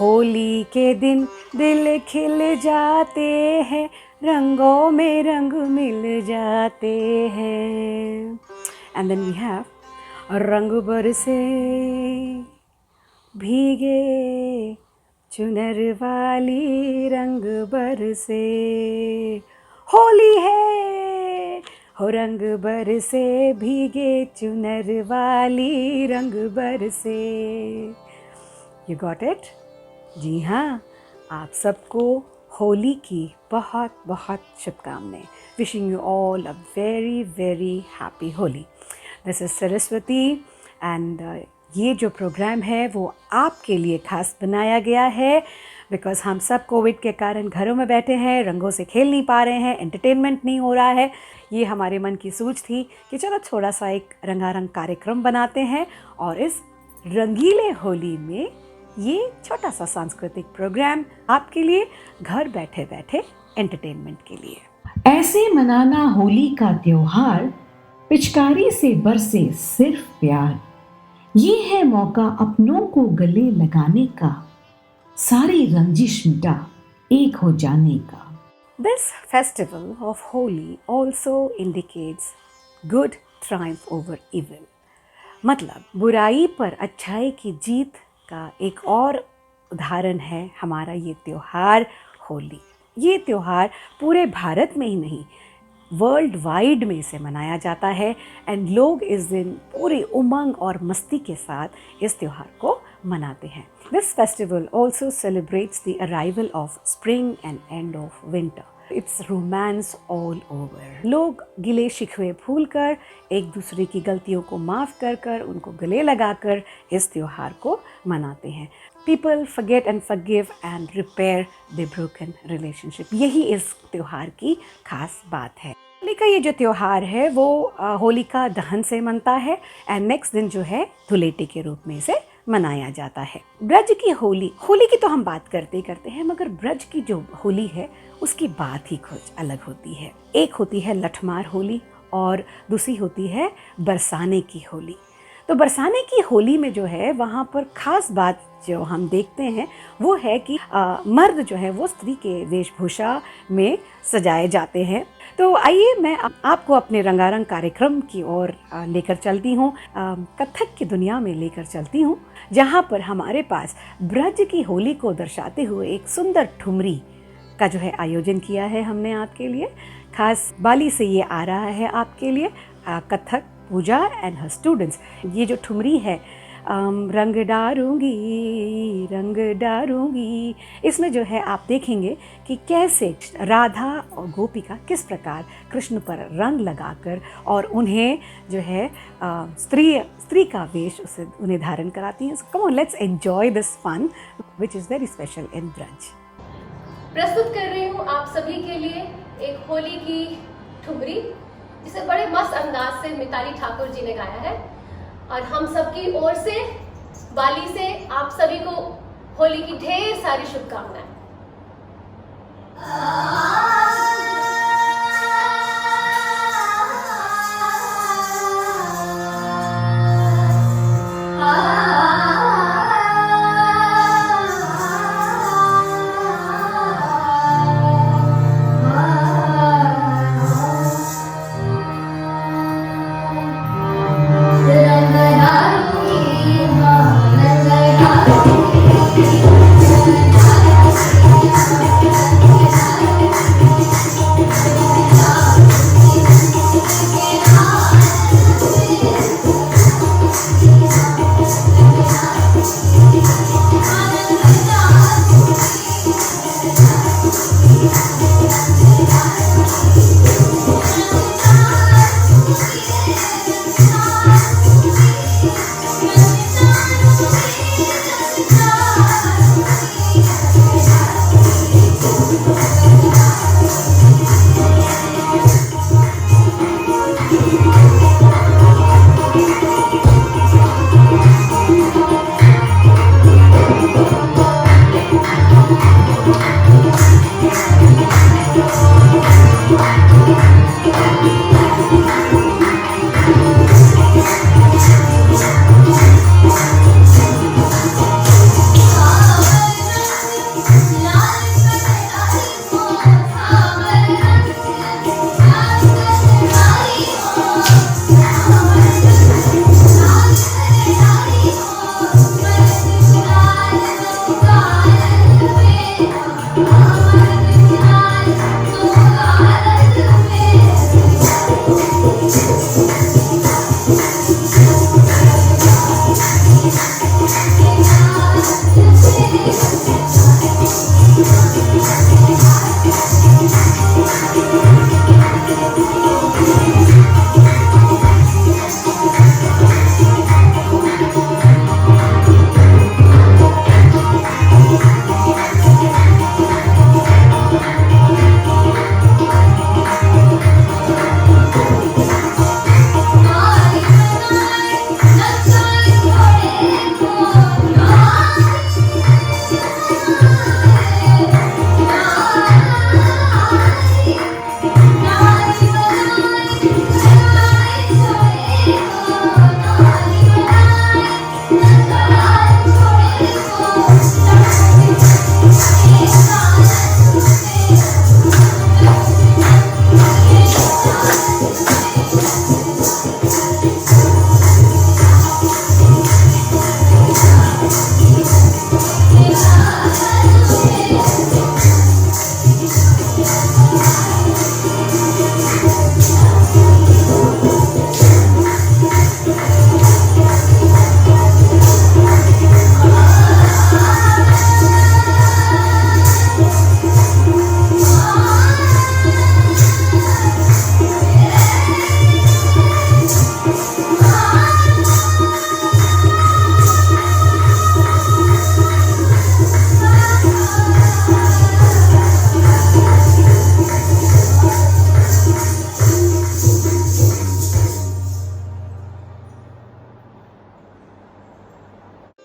होली के दिन दिल खिल जाते हैं, रंगों में रंग मिल जाते हैं. And then we have रंग बरसे भीगे चुनर वाली रंग बरसे, होली है हो रंग बरसे भीगे चुनर वाली रंग बरसे. You got it? जी हाँ, आप सबको होली की बहुत बहुत शुभकामनाएं. Wishing you all a very very happy Holi. This is Saraswati and ये जो प्रोग्राम है वो आपके लिए खास बनाया गया है बिकॉज हम सब कोविड के कारण घरों में बैठे हैं, रंगों से खेल नहीं पा रहे हैं, एंटरटेनमेंट नहीं हो रहा है. ये हमारे मन की सूझ थी कि चलो थोड़ा सा एक रंगारंग कार्यक्रम बनाते हैं और इस रंगीले होली में ये छोटा सा सांस्कृतिक प्रोग्राम आपके लिए घर बैठे बैठे एंटरटेनमेंट के लिए. ऐसे मनाना होली का त्योहार, पिचकारी से बरसे सिर्फ प्यार. ये है मौका अपनों को गले लगाने का, सारी रंजिश मिटा एक हो जाने का. This festival of Holi also indicates good triumph over evil. मतलब बुराई पर अच्छाई की जीत का एक और उदाहरण है हमारा ये त्योहार होली. ये त्योहार पूरे भारत में ही नहीं वर्ल्ड वाइड में इसे मनाया जाता है एंड लोग इस दिन पूरी उमंग और मस्ती के साथ इस त्योहार को मनाते हैं. This festival also celebrates the arrival of spring and end of winter. It's romance all over. लोग गिले शिकवे भूल कर, एक दूसरे की गलतियों को माफ़ कर कर, उनको गले लगाकर इस त्योहार को मनाते हैं. People forget and forgive and repair the broken relationship. यही इस त्योहार की खास बात है. होली का ये जो त्योहार है वो होलिका दहन से मनता है एंड नेक्स्ट दिन जो है धुलेटी के रूप में इसे मनाया जाता है. ब्रज की होली की तो हम बात करते ही करते हैं, मगर ब्रज की जो होली है उसकी बात ही कुछ अलग होती है. एक होती है लठमार होली और दूसरी होती है बरसाने की होली. तो बरसाने की होली में जो है वहाँ पर ख़ास बात जो हम देखते हैं वो है कि मर्द जो है वो स्त्री के वेशभूषा में सजाए जाते हैं. तो आइए मैं आपको अपने रंगारंग कार्यक्रम की ओर लेकर चलती हूँ, कथक की दुनिया में लेकर चलती हूँ, जहाँ पर हमारे पास ब्रज की होली को दर्शाते हुए एक सुंदर ठुमरी का जो है आयोजन किया है हमने आपके लिए. खास बाली से ये आ रहा है आपके लिए कथक पूजा एंड हर स्टूडेंट्स. ये जो ठुमरी है रंग डारूंगी, इसमें जो है आप देखेंगे कि कैसे राधा और गोपिका किस प्रकार कृष्ण पर रंग लगाकर और उन्हें जो है स्त्री का वेश उसे उन्हें धारण कराती हैं. Come on, let's enjoy this fun which is very special in Braj. प्रस्तुत कर रही हूँ आप सभी के लिए एक होली की ठुमरी जिसे बड़े मस्त अंदाज से मिताली ठाकुर जी ने गाया है. और हम सबकी ओर से बाली से आप सभी को होली की ढेर सारी शुभकामनाएं.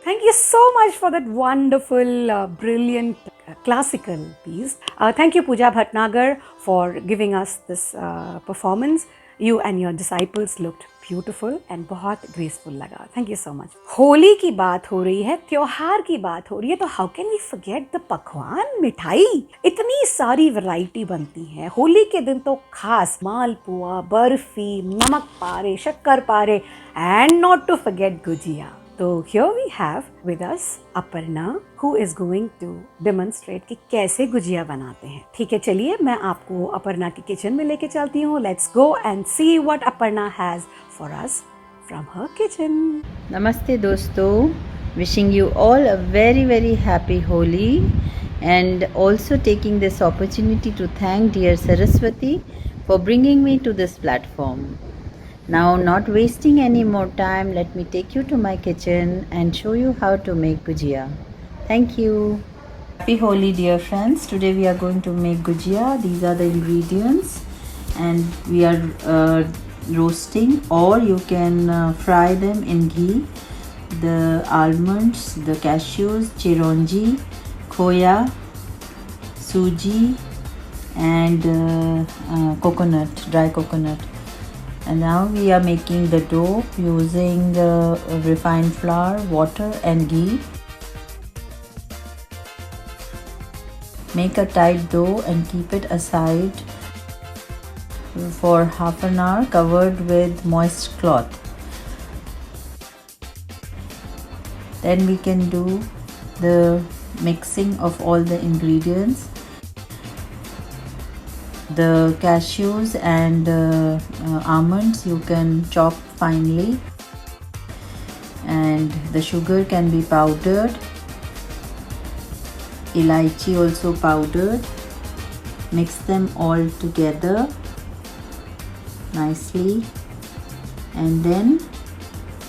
Thank you so much for that wonderful, brilliant classical piece. Thank you, Pooja Bhatnagar, for giving us this performance. You and your disciples looked beautiful and बहुत graceful लगा. Thank you so much. Holi की बात हो रही है, त्योहार की बात हो रही है, तो how can we forget the पकवान, मिठाई? इतनी सारी वैरायटी बनती है. होली के दिन तो खास मालपुआ, बर्फी, नमक पारे, शक्कर पारे, and not to forget gujiya. तो here we have with us Aparna who is going to demonstrate कि कैसे गुजिया बनाते हैं. ठीक है, चलिए मैं आपको अपर्णा की किचन में लेके चलती हूँ. Let's go and see what Aparna has for us from her kitchen. Namaste दोस्तों, wishing you all a very happy Holi and also taking this opportunity to thank dear Saraswati for bringing me to this platform. Now, not wasting any more time, let me take you to my kitchen and show you how to make gujia. Thank you. Happy Holi, dear friends. Today we are going to make gujia. These are the ingredients, and we are roasting, or you can fry them in ghee. The almonds, the cashews, chironji, khoya, suji, and coconut, dry coconut. And now we are making the dough using refined flour, water and ghee. Make a tight dough and keep it aside for half an hour covered with moist cloth. Then we can do the mixing of all the ingredients. The cashews and almonds you can chop finely, and the sugar can be powdered, elaichi also powdered. Mix them all together nicely and then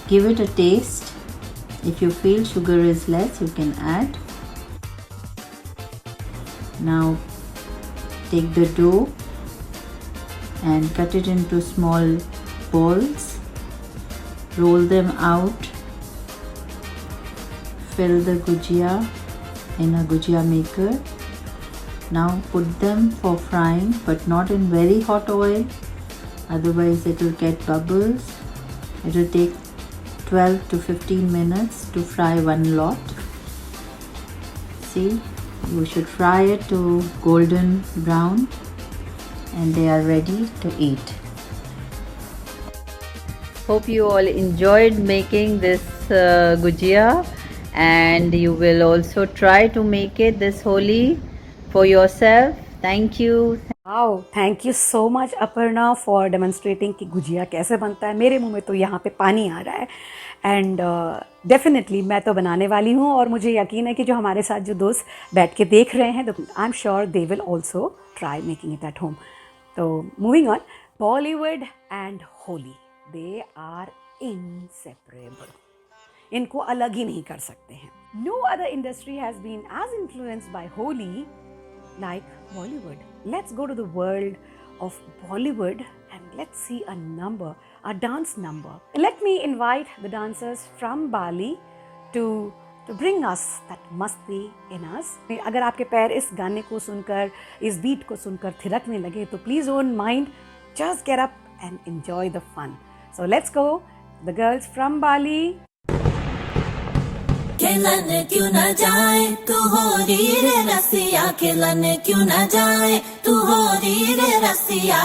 give it a taste. If you feel sugar is less, you can add. Now take the dough and cut it into small balls. Roll them out. Fill the gujia in a gujia maker. Now put them for frying, but not in very hot oil, otherwise it will get bubbles. It will take 12 to 15 minutes to fry one lot. See, you should fry it to golden brown and they are ready to eat. Hope you all enjoyed making this gujia, and you will also try to make it this Holi. for yourself. Thank you. Wow, thank you so much Aparna for demonstrating कि गुजिया कैसे बनता है. मेरे मुंह में तो यहाँ पे पानी आ रहा है. एंड डेफिनेटली मैं तो बनाने वाली हूँ और मुझे यकीन है कि जो हमारे साथ जो दोस्त बैठ के देख रहे हैं, I am sure they will also try making it at home. तो moving on, Bollywood and Holi, they are inseparable. इनको अलग ही नहीं कर सकते हैं. No other industry has been as influenced by Holi like Bollywood. Let's go to the world of Bollywood and let's see a dance number. Let me invite the dancers from Bali to bring us that masti in us. अगर आपके पैर इस गाने को सुनकर, इस beat को सुनकर थिरकने लगे तो please don't mind, just get up and enjoy the fun. So let's go, the girls from Bali. खेलन क्यों न जाए तू हो री रे रसिया, खेलन क्यों न जाए तू हो री रे रसिया.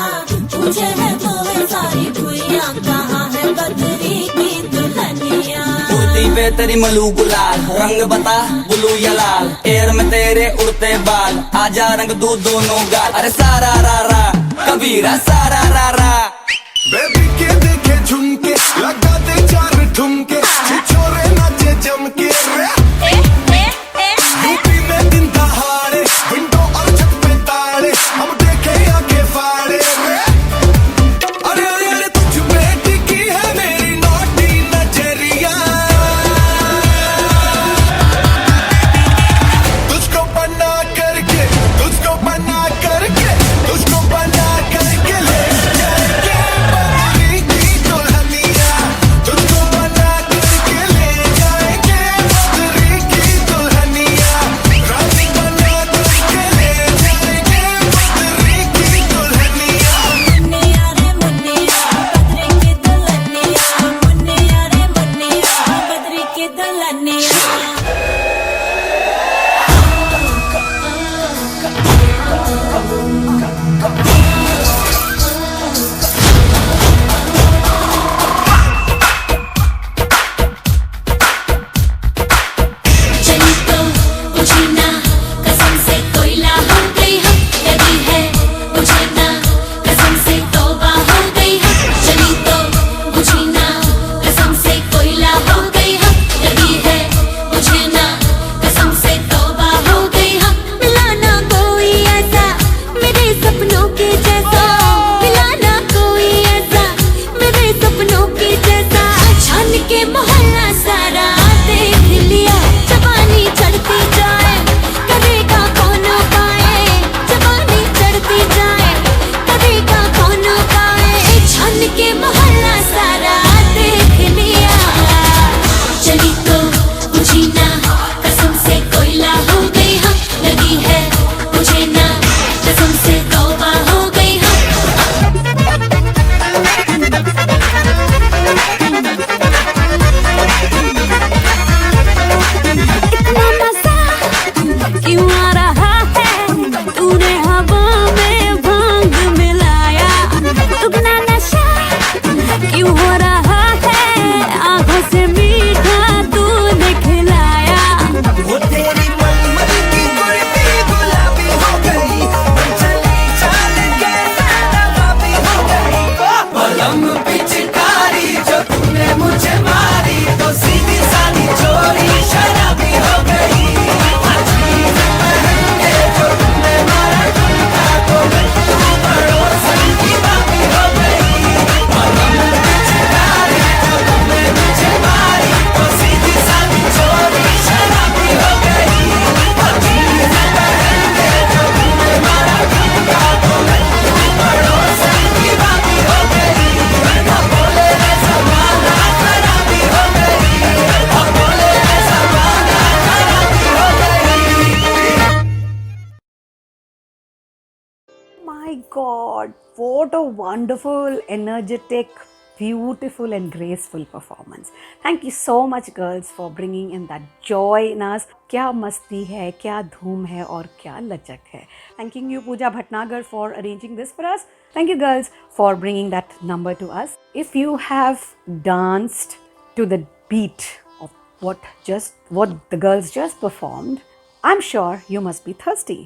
पूछे है तो सारी भुइयां कहाँ है बदरी की दुल्हनिया. कुर्ती पे तेरी मलू गुलाल, रंग बता ब्लू या लाल. एयर में तेरे उड़ते बाल, आजा रंग दू दोनों गाल. अरे सारा रा रा कबीरा सारा रा रा. बेबी के देखे झुमके, लगा दे चार ठुमके, छोरे नाचे जमके रे. यूपी में दिन दहाड़े, विंडो और छत पे ताड़े, हम देखे आगे फाड़े रे. अरे अरे अरे तुझ पे टिकी है मेरी नोटी नजरिया. तुझको बना करके, तुझको बना करके, तुझको बना करके ले जाएंगे बदरी की दुल्हनिया. तुझको बना करके ले जाएंगे बदरी की दुल्हनिया. रानी बना करके ले जाएंगे बदरी की दुल्हनिया. मुन्निया रे मुन्निया बदरी की दुल्हनिया. मुन्निया रे मुन्निया बदरी की दुल्हनिया. चली तो मुझे ना कसम से कोयला हो गई हम. लगी है मुझे ना कसम से तौबा हो गई हम. चली तो मुझे ना कसम से कोयला हो गई हम. लगी है मुझे ना कसम से तौबा हो गई हम. मिलाना कोई ऐसा मेरे सपनों के जैसा. मिलाना कोई ऐसा मेरे सपनों के जैसा. छान के मोहल्ला सारा देख लिया. जवानी चढ़ती जाए करेगा कौन पाए. जवानी चढ़ती जाए करेगा कौन पाए. छान के मोहल्ला सारा देख लिया. चली तो मुझे ना कसम से कोयला हो गई हम. लगी है मुझे ना कसम से तौबा हो गई हम. इतना मजा क्यों आ रहा है. तूने हवा में भांग मिलाया. दुगना नशा क्यों हो रहा है. आंखों से मीठा तूने खिलाया. वो तेरी मलमल की कुर्ती गुलाबी हो गई, चली चाल के नवाबी हो गई. पलंग पिचकारी जो तूने मुझे मारी, तो सीधी सादी चोरी शराबी हो गई. अजीब महंगे जो तूने मारा झुमका, तो गट्टू पड़ोसन की बाबी हो गई. पलंग पिचकारी जो तूने मुझे मारी, तो सीधी सादी चोरी शराबी हो गई. अजीब महंगे जो तूने मारा झुमका, तो गट्टू पड़ोसन की बाबी हो गई. अब बोले रे ज़माना खराबी हो गई. अब बोले रे ज़माना खराबी हो गई. My God, what a wonderful, energetic, beautiful and graceful performance. Thank you so much girls for bringing in that joy in us. क्या मस्ती है, क्या धूम है और क्या लचक है. Thanking you Pooja Bhatnagar for arranging this for us. Thank you girls for bringing that number to us. If you have danced to the beat of what the girls just performed, I'm sure you must be thirsty.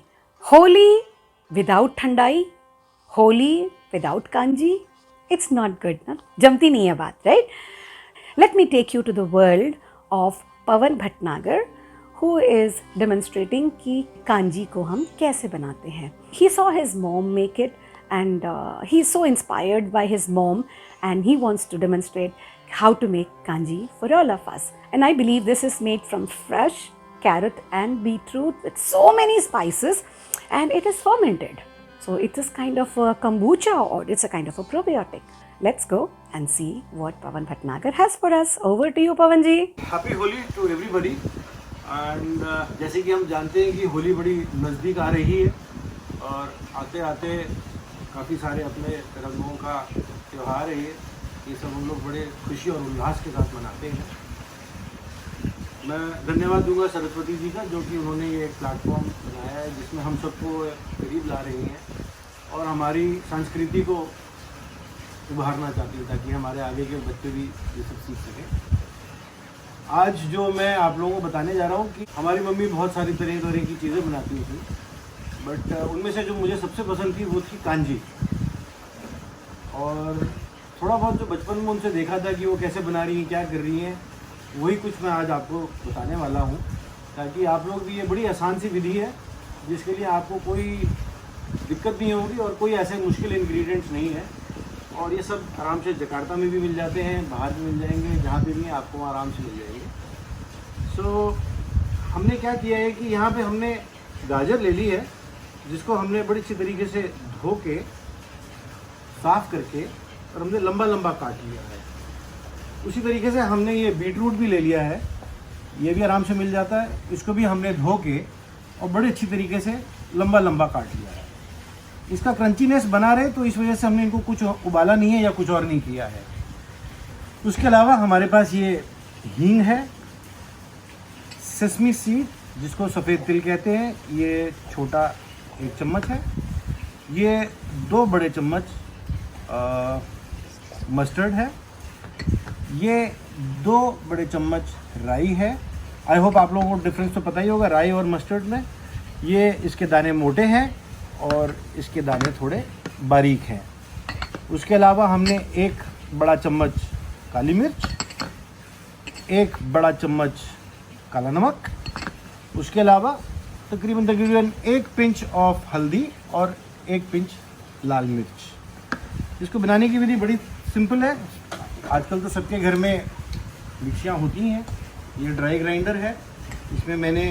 Holi without Thandai, Holi without Kanji, it's not good, na? जमती नहीं है बात, right? Let me take you to the world of Pawan Bhatnagar, who is demonstrating कि kanji को हम कैसे बनाते हैं. He saw his mom make it and he is so inspired by his mom and he wants to demonstrate how to make kanji for all of us. And I believe this is made from fresh carrot and beetroot with so many spices and it is fermented. So it is kind of a kombucha or it's a kind of a probiotic. Let's go and see what Pawan Bhatnagar has for us. Over to you, Pawan ji. Happy Holi to everybody and जैसे कि हम जानते हैं कि होली बड़ी नज़दीक आ रही है और आते आते काफ़ी सारे अपने रंगों का त्यौहार है ये सब हम लोग बड़े खुशी और उल्लास के साथ मनाते हैं. मैं धन्यवाद दूंगा सरस्वती जी का जो कि उन्होंने ये एक प्लेटफॉर्म बनाया है जिसमें हम सबको करीब ला रही हैं और हमारी संस्कृति को उभारना चाहती है ताकि हमारे आगे के बच्चे भी ये सब सीख सकें. आज जो मैं आप लोगों को बताने जा रहा हूँ कि हमारी मम्मी बहुत सारी तरह तरह की चीज़ें बनाती थी बट उनमें से जो मुझे सबसे पसंद थी वो थी कांजी. और थोड़ा बहुत जो बचपन में उनसे देखा था कि वो कैसे बना रही हैं क्या कर रही हैं वही कुछ मैं आज आपको बताने वाला हूँ ताकि आप लोग भी ये बड़ी आसान सी विधि है जिसके लिए आपको कोई दिक्कत नहीं होगी और कोई ऐसे मुश्किल इंग्रेडिएंट्स नहीं है और ये सब आराम से जकार्ता में भी मिल जाते हैं बाहर भी मिल जाएंगे जहाँ पे भी आपको आराम से मिल जाएंगे. सो हमने क्या किया है कि यहाँ पे हमने गाजर ले ली है जिसको हमने बड़ी अच्छी तरीके से धो के साफ़ करके और हमने लंबा लंबा काट लिया है. उसी तरीके से हमने ये बीटरूट भी ले लिया है ये भी आराम से मिल जाता है. इसको भी हमने धो के और बड़ी अच्छी तरीके से लंबा लंबा काट लिया है. इसका क्रंचीनेस बना रहे तो इस वजह से हमने इनको कुछ उबाला नहीं है या कुछ और नहीं किया है. उसके अलावा हमारे पास ये हींग है, सेसमी सीड जिसको सफ़ेद तिल कहते हैं ये छोटा 1 चम्मच है. ये 2 बड़े चम्मच मस्टर्ड है. ये 2 बड़े चम्मच राई है. आई होप आप लोगों को डिफरेंस तो पता ही होगा राई और मस्टर्ड में. ये इसके दाने मोटे हैं और इसके दाने थोड़े बारीक हैं. उसके अलावा हमने 1 बड़ा चम्मच काली मिर्च, 1 बड़ा चम्मच काला नमक, उसके अलावा तकरीबन 1 पिंच ऑफ हल्दी और 1 पिंच लाल मिर्च. इसको बनाने की विधि बड़ी सिंपल है. आजकल तो सबके घर में मिक्सियाँ होती हैं. ये ड्राई ग्राइंडर है. इसमें मैंने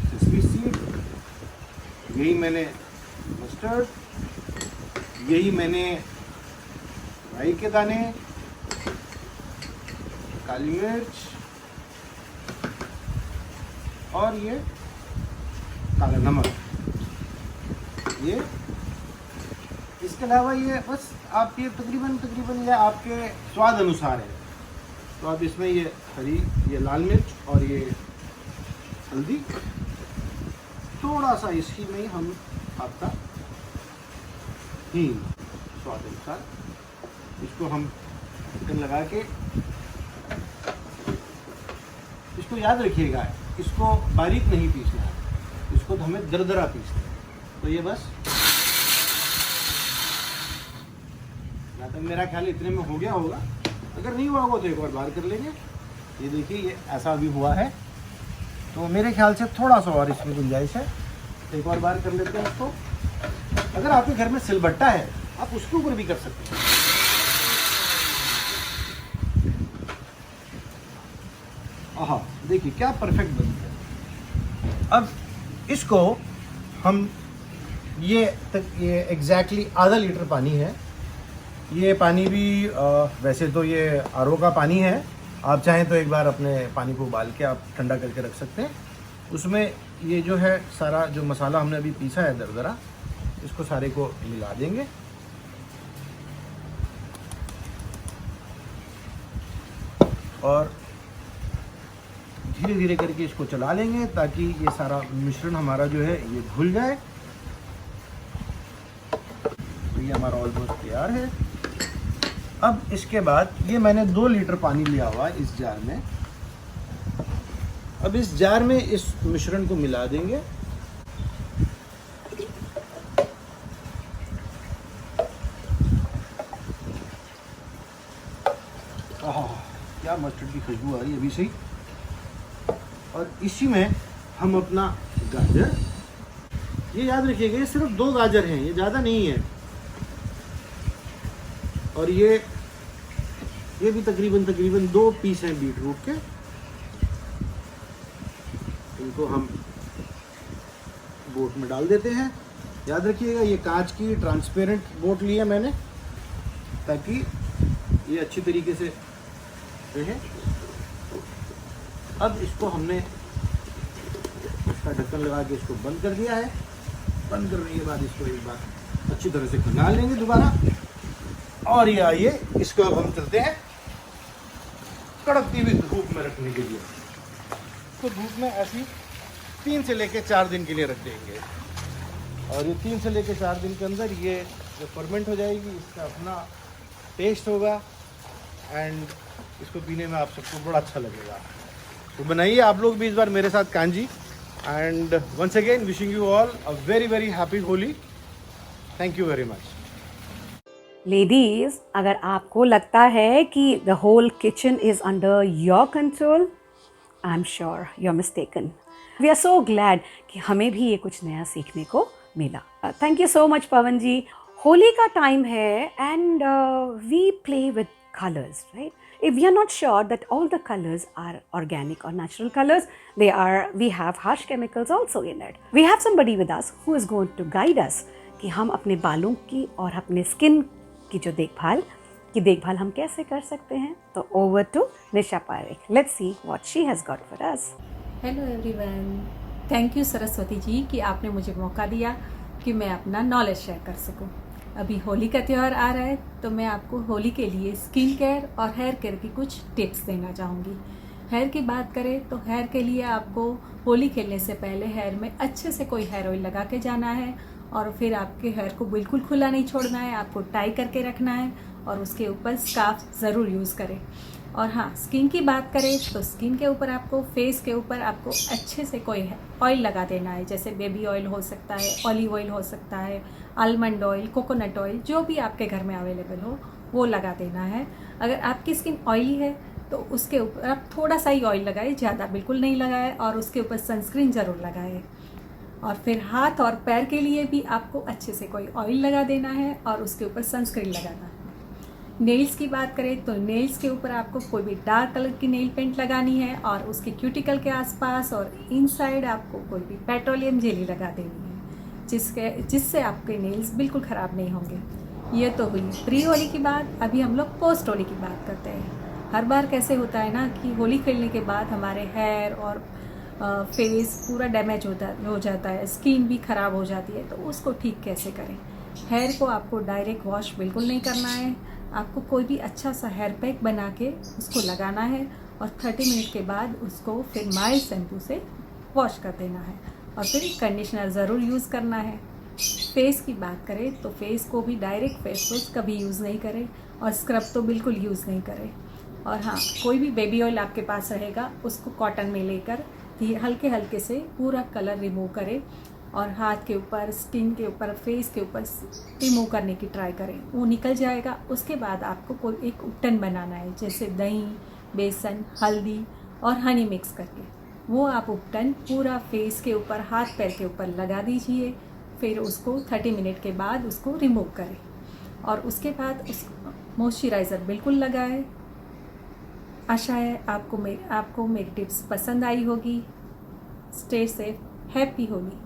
सेसमी सीड, यही मैंने मस्टर्ड, यही मैंने राई के दाने, काली मिर्च और ये काला नमक. ये इसके अलावा ये बस आप ये तकरीबन ये आपके स्वाद अनुसार है. तो आप इसमें ये लाल मिर्च और ये हल्दी थोड़ा सा इसी में ही हम आपका हींग स्वाद अनुसार इसको हम ढक्कन लगा के इसको याद रखिएगा इसको बारीक नहीं पीसना है. इसको तो हमें दरदरा पीसना है. तो ये बस या तक मेरा ख्याल इतने में हो गया होगा. अगर नहीं हुआ होगा तो एक और बार कर लेंगे. ये देखिए ये ऐसा भी हुआ है तो मेरे ख्याल से थोड़ा सा और इसमें गुंजाइश है. एक और बार कर लेते हैं इसको. अगर आपके घर में सिलबट्टा है आप उसके ऊपर भी कर सकते हैं. आहा देखिए क्या परफेक्ट बन गया. अब इसको हम ये एग्जैक्टली आधा लीटर पानी है. ये पानी भी वैसे तो ये आरओ का पानी है. आप चाहें तो एक बार अपने पानी को उबाल के आप ठंडा करके रख सकते हैं. उसमें ये जो है सारा जो मसाला हमने अभी पीसा है दरदरा इसको सारे को मिला देंगे. और धीरे धीरे करके इसको चला लेंगे ताकि ये सारा मिश्रण हमारा जो है ये घुल जाए. तो ये हमारा ऑलमोस्ट तैयार है. अब इसके बाद ये मैंने 2 लीटर पानी लिया हुआ है इस जार में. अब इस जार में इस मिश्रण को मिला देंगे मस्टर्ड की खुशबू आ रही है अभी से ही। और इसी में हम अपना गाजर, ये याद रखिएगा ये सिर्फ 2 गाजर हैं, ये ज़्यादा नहीं है। और ये भी तकरीबन 2 पीस हैं बीट रूट के। इनको हम बोट में डाल देते हैं। याद रखिएगा ये कांच की ट्रांसपेरेंट बोट ली है मैंने, ताकि ये अच्छी तरीके से रहे। अब इसको हमने इसका ढक्कन लगा के इसको बंद कर दिया है। बंद करने के बाद इसको एक बार अच्छी तरह से खंगाल लेंगे दोबारा। और ये आइए इसको अब हम चलते हैं कड़कती हुई धूप में रखने के लिए। तो धूप में ऐसी 3 से लेकर 4 दिन के लिए रख देंगे। और ये 3 से लेकर 4 दिन के अंदर ये जो फर्मेंट हो जाएगी, इसका अपना टेस्ट होगा एंड इसको पीने में आप सबको बड़ा अच्छा लगेगा। तो बनाइए आप लोग भी इस बार मेरे साथ कांजी। And once again wishing you all a very very happy Holi. Thank you very much. Ladies, अगर आपको लगता है कि the whole kitchen is under your control, I'm sure you're mistaken. We are so glad कि हमें भी ये कुछ नया सीखने को मिला। Thank you so much पवन जी। होली का टाइम है and we play with colors, right? If we are not sure that all the colors are organic or natural colors, we have harsh chemicals also in it. We have somebody with us who is going to guide us कि हम अपने बालों की और अपने skin की जो देखभाल हम कैसे कर सकते हैं। तो over to Nisha Parekh. Let's see what she has got for us. Hello everyone, thank you Saraswati ji कि आपने मुझे मौका दिया कि मैं अपना नॉलेज शेयर कर सकूं। अभी होली का त्यौहार आ रहा है तो मैं आपको होली के लिए स्किन केयर और हेयर केयर की कुछ टिप्स देना चाहूँगी। हेयर की बात करें तो हेयर के लिए आपको होली खेलने से पहले हेयर में अच्छे से कोई हेयर ऑयल लगा के जाना है और फिर आपके हेयर को बिल्कुल खुला नहीं छोड़ना है, आपको टाई करके रखना है और उसके ऊपर स्कार्फ ज़रूर यूज़ करें। और हाँ, स्किन की बात करें तो स्किन के ऊपर आपको, फेस के ऊपर आपको अच्छे से कोई ऑयल लगा देना है। जैसे बेबी ऑयल हो सकता है, ऑलिव ऑयल हो सकता है, आलमंड ऑयल, कोकोनट ऑयल, जो भी आपके घर में अवेलेबल हो वो लगा देना है। अगर आपकी स्किन ऑयली है तो उसके ऊपर आप थोड़ा सा ही ऑयल लगाए, ज़्यादा बिल्कुल नहीं लगाए, और उसके ऊपर सनस्क्रीन ज़रूर लगाए। और फिर हाथ और पैर के लिए भी आपको अच्छे से कोई ऑयल लगा देना है और उसके ऊपर सनस्क्रीन लगाना है। नेल्स की बात करें तो नेल्स के ऊपर आपको कोई भी डार्क कलर की नेल पेंट लगानी है और उसके क्यूटिकल के आसपास और इनसाइड आपको कोई भी पेट्रोलियम जेली लगा देनी है, जिससे आपके नेल्स बिल्कुल ख़राब नहीं होंगे। ये तो हुई प्री होली की बात। अभी हम लोग पोस्ट होली की बात करते हैं। हर बार कैसे होता है ना कि होली खेलने के बाद हमारे हेयर और फेस पूरा डैमेज हो जाता है, स्किन भी ख़राब हो जाती है। तो उसको ठीक कैसे करें? हेयर को आपको डायरेक्ट वॉश बिल्कुल नहीं करना है, आपको कोई भी अच्छा सा हेयर पैक बना के उसको लगाना है और 30 मिनट के बाद उसको फिर माइल्ड शैम्पू से वॉश कर देना है और फिर कंडीशनर ज़रूर यूज़ करना है। फेस की बात करें तो फेस को भी डायरेक्ट फेस वॉश कभी यूज़ नहीं करें और स्क्रब तो बिल्कुल यूज़ नहीं करें। और हाँ, कोई भी बेबी ऑयल आपके पास रहेगा उसको कॉटन में लेकर हल्के हल्के से पूरा कलर रिमूव करें और हाथ के ऊपर, स्किन के ऊपर, फेस के ऊपर रिमूव करने की ट्राई करें। वो निकल जाएगा। उसके बाद आपको कोई एक उपटन बनाना है, जैसे दही, बेसन, हल्दी और हनी मिक्स करके वो आप उपटन पूरा फेस के ऊपर, हाथ पैर के ऊपर लगा दीजिए। फिर उसको 30 मिनट के बाद उसको रिमूव करें और उसके बाद उस मॉइस्चराइज़र बिल्कुल लगाएं। आशा है आपको मेरी टिप्स पसंद आई होगी। Stay safe, happy Holi.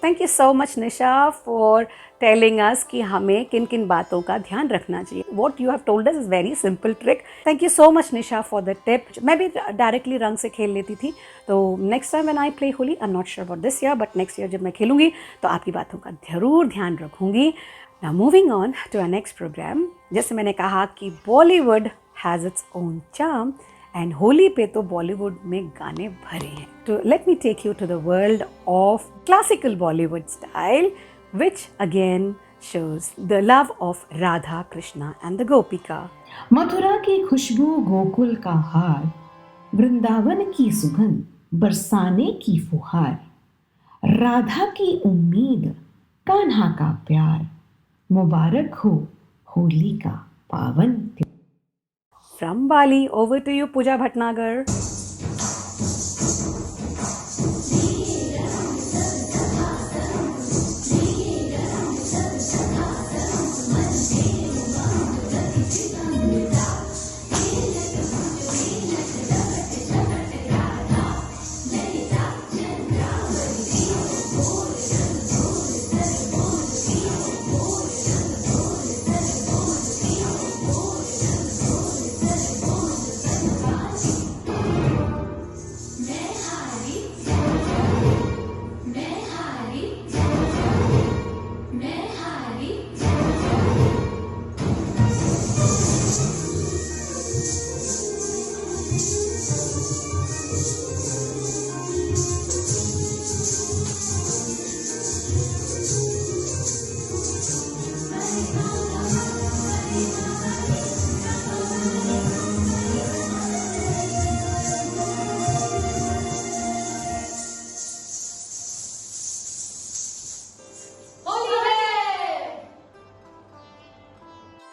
Thank you so much Nisha for telling us कि हमें किन किन बातों का ध्यान रखना चाहिए। What you have told us is very simple trick. Thank you so much Nisha for the tip. मैं भी डायरेक्टली रंग से खेल लेती थी, तो next time when I play Holi, I am not sure about this year, but next year जब मैं खेलूँगी तो आपकी बातों का ज़रूर ध्यान रखूँगी। Now moving on to our next programme. जैसे मैंने कहा कि Bollywood has its own charm and Holi पे तो बॉलीवुड में गाने भरे हैं। तो let me take you to the world of classical Bollywood style, which again shows the love of Radha, Krishna and the Gopika. Mathura की खुशबू, गोकुल का हार, वृंदावन की सुगंध, बरसाने की फुहार, राधा की उम्मीद, कान्हा का प्यार, मुबारक हो होली का पावन त्योहार। from Bali. Over to you, Pooja Bhatnagar.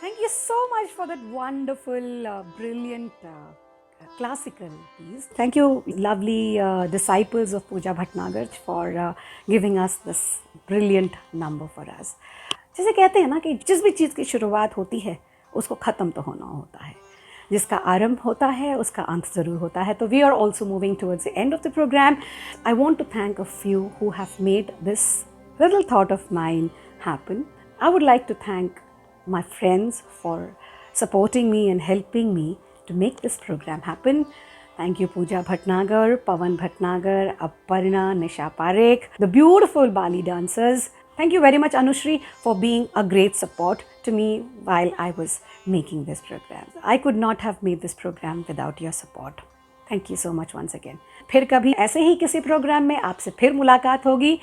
Thank you so much for that wonderful, brilliant classical piece. Thank you, lovely disciples of Pooja Bhatnagar, for giving us this brilliant number for us. जैसे कहते हैं ना कि जिस भी चीज़ की शुरुआत होती है उसको ख़त्म तो होना होता है, जिसका आरंभ होता है उसका अंत ज़रूर होता है. तो we are also moving towards the end of the programme. I want to thank a few who have made this little thought of mine happen. I would like to thank my friends for supporting me and helping me to make this program happen. Thank you, Pooja Bhatnagar, Pawan Bhatnagar, Aparna, Nisha Parekh, the beautiful Bali dancers. Thank you very much, Anushri, for being a great support to me while I was making this program. I could not have made this program without your support. Thank you so much once again. फिर कभी ऐसे ही किसी programme में आपसे फिर मुलाकात होगी.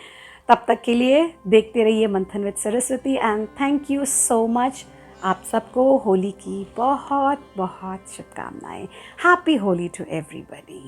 तब तक के लिए देखते रहिए Manthan with Saraswati. And thank you so much. आप सबको होली की बहुत बहुत शुभकामनाएं. Happy Holi to everybody.